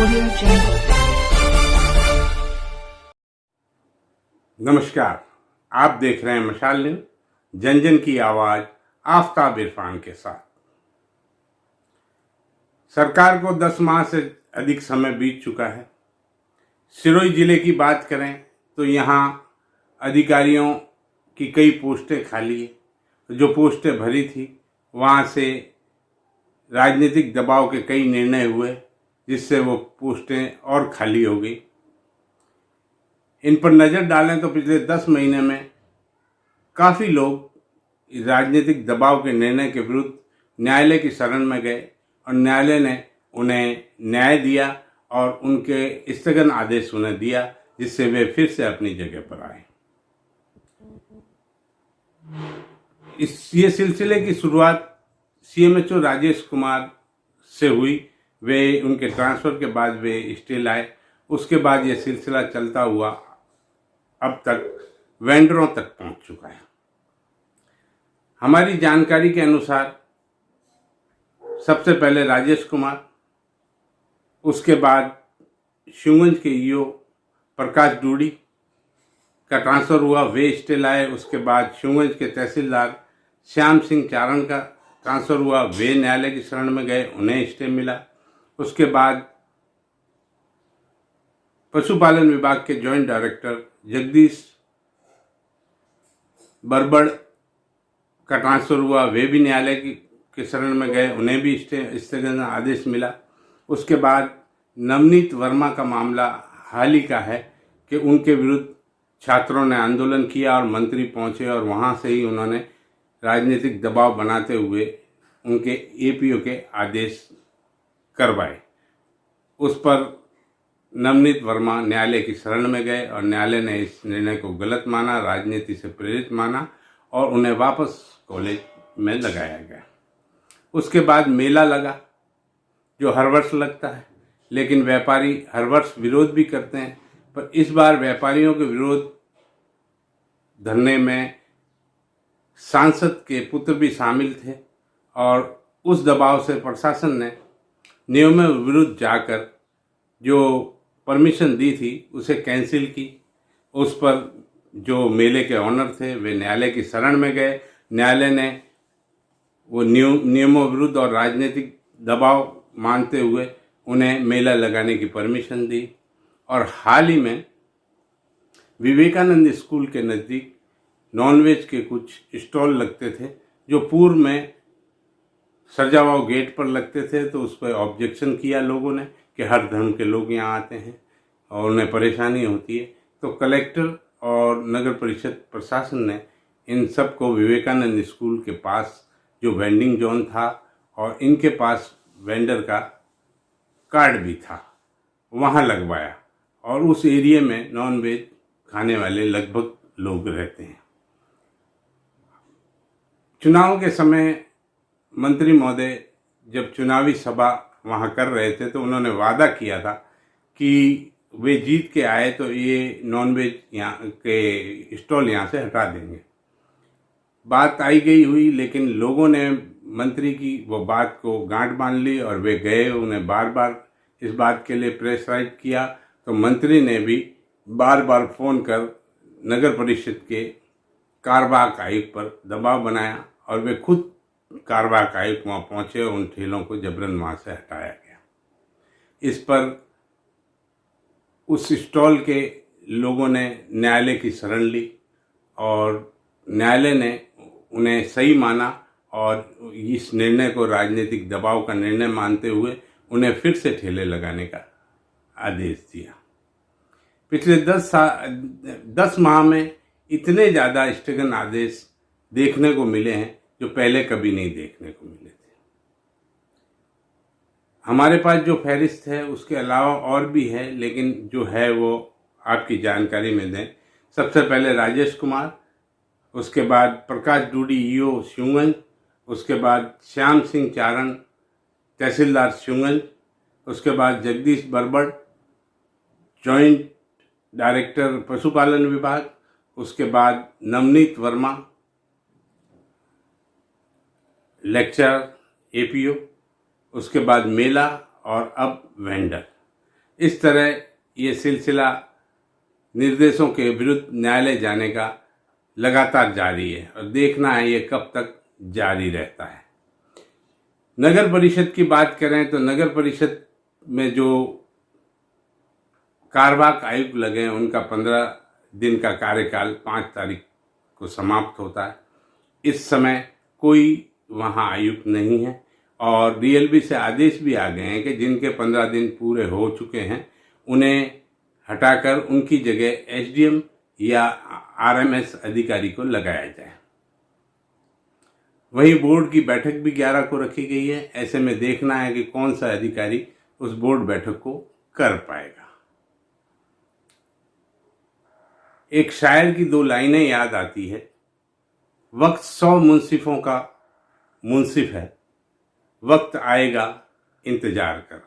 Audio Jungle. नमस्कार, आप देख रहे हैं मशाल न्यूज, जन जन की आवाज, आफताब इरफान के साथ। सरकार को 10 माह से अधिक समय बीत चुका है। सिरोही जिले की बात करें तो यहाँ अधिकारियों की कई पोस्टें खाली है। जो पोस्टें भरी थी वहाँ से राजनीतिक दबाव के कई निर्णय हुए, जिससे वो पोस्टें और खाली हो गई। इन पर नज़र डालें तो पिछले 10 महीने में काफ़ी लोग राजनीतिक दबाव के निर्णय के विरुद्ध न्यायालय की शरण में गए और न्यायालय ने उन्हें न्याय दिया और उनके स्थगन आदेश उन्हें दिया, जिससे वे फिर से अपनी जगह पर आए। ये सिलसिले की शुरुआत CMHO राजेश कुमार से हुई। वे उनके ट्रांसफ़र के बाद वे स्टे लाए। उसके बाद ये सिलसिला चलता हुआ अब तक वेंडरों तक पहुंच चुका है। हमारी जानकारी के अनुसार सबसे पहले राजेश कुमार, उसके बाद शिवगंज के EO प्रकाश डूडी का ट्रांसफ़र हुआ, वे स्टे लाए। उसके बाद शिवगंज के तहसीलदार श्याम सिंह चारण का ट्रांसफ़र हुआ, वे न्यायालय की शरण में गए, उन्हें स्टे मिला। उसके बाद पशुपालन विभाग के जॉइंट डायरेक्टर जगदीश बरबड़ का ट्रांसफ़र हुआ, वे भी न्यायालय के शरण में गए, उन्हें भी स्थगन आदेश मिला। उसके बाद नवनीत वर्मा का मामला हाल ही का है कि उनके विरुद्ध छात्रों ने आंदोलन किया और मंत्री पहुंचे और वहां से ही उन्होंने राजनीतिक दबाव बनाते हुए उनके APO के आदेश करवाए। उस पर नवनीत वर्मा न्यायालय की शरण में गए और न्यायालय ने इस निर्णय को गलत माना, राजनीति से प्रेरित माना और उन्हें वापस कॉलेज में लगाया गया। उसके बाद मेला लगा, जो हर वर्ष लगता है, लेकिन व्यापारी हर वर्ष विरोध भी करते हैं। पर इस बार व्यापारियों के विरोध धरने में सांसद के पुत्र भी शामिल थे और उस दबाव से प्रशासन ने नियमों के विरुद्ध जाकर जो परमिशन दी थी उसे कैंसिल की। उस पर जो मेले के ऑनर थे वे न्यायालय की शरण में गए। न्यायालय ने वो नियमों विरुद्ध और राजनीतिक दबाव मानते हुए उन्हें मेला लगाने की परमिशन दी। और हाल ही में विवेकानंद स्कूल के नज़दीक नॉनवेज के कुछ स्टॉल लगते थे, जो पूर्व में सरजावाव गेट पर लगते थे, तो उस पर ऑब्जेक्शन किया लोगों ने कि हर धर्म के लोग यहाँ आते हैं और उन्हें परेशानी होती है। तो कलेक्टर और नगर परिषद प्रशासन ने इन सब को विवेकानंद स्कूल के पास जो वेंडिंग जोन था और इनके पास वेंडर का कार्ड भी था, वहाँ लगवाया और उस एरिया में नॉन वेज खाने वाले लगभग लोग रहते हैं। चुनाव के समय मंत्री महोदय जब चुनावी सभा वहाँ कर रहे थे तो उन्होंने वादा किया था कि वे जीत के आए तो ये नॉनवेज यहाँ के स्टॉल यहाँ से हटा देंगे। बात आई गई हुई, लेकिन लोगों ने मंत्री की वो बात को गांठ बांध ली और वे गए। उन्हें बार बार इस बात के लिए प्रेशराइज किया, तो मंत्री ने भी बार बार फ़ोन कर नगर परिषद के कार्यवाहक आयुक्त पर दबाव बनाया और वे खुद कार्यवाहक आयुक्त वहाँ पहुँचे और उन ठेलों को जबरन वहाँ से हटाया गया। इस पर उस स्टॉल के लोगों ने न्यायालय की शरण ली और न्यायालय ने उन्हें सही माना और इस निर्णय को राजनीतिक दबाव का निर्णय मानते हुए उन्हें फिर से ठेले लगाने का आदेश दिया। पिछले 10 माह में इतने ज़्यादा स्थगन आदेश देखने को मिले हैं जो पहले कभी नहीं देखने को मिले थे। हमारे पास जो फहरिस्त है उसके अलावा और भी है, लेकिन जो है वो आपकी जानकारी में दें। सबसे पहले राजेश कुमार, उसके बाद प्रकाश डूडी EO शिवगंज, उसके बाद श्याम सिंह चारण तहसीलदार शिवगंज, उसके बाद जगदीश बरबड़ जॉइंट डायरेक्टर पशुपालन विभाग, उसके बाद नवनीत वर्मा लेक्चर APO, उसके बाद मेला और अब वेंडर। इस तरह ये सिलसिला निर्देशों के विरुद्ध न्यायालय जाने का लगातार जारी है और देखना है ये कब तक जारी रहता है। नगर परिषद की बात करें तो नगर परिषद में जो कार्यवाहक आयुक्त लगे हैं उनका 15 दिन का कार्यकाल 5 तारीख को समाप्त होता है। इस समय कोई वहाँ आयुक्त नहीं है और डीएलबी से आदेश भी आ गए हैं कि जिनके 15 दिन पूरे हो चुके हैं उन्हें हटाकर उनकी जगह एसडीएम या आरएमएस अधिकारी को लगाया जाए। वहीं बोर्ड की बैठक भी 11 को रखी गई है। ऐसे में देखना है कि कौन सा अधिकारी उस बोर्ड बैठक को कर पाएगा। एक शायर की 2 लाइनें याद आती है, वक्त 100 मुंसिफों का मुंसिफ है, वक्त आएगा इंतजार कर।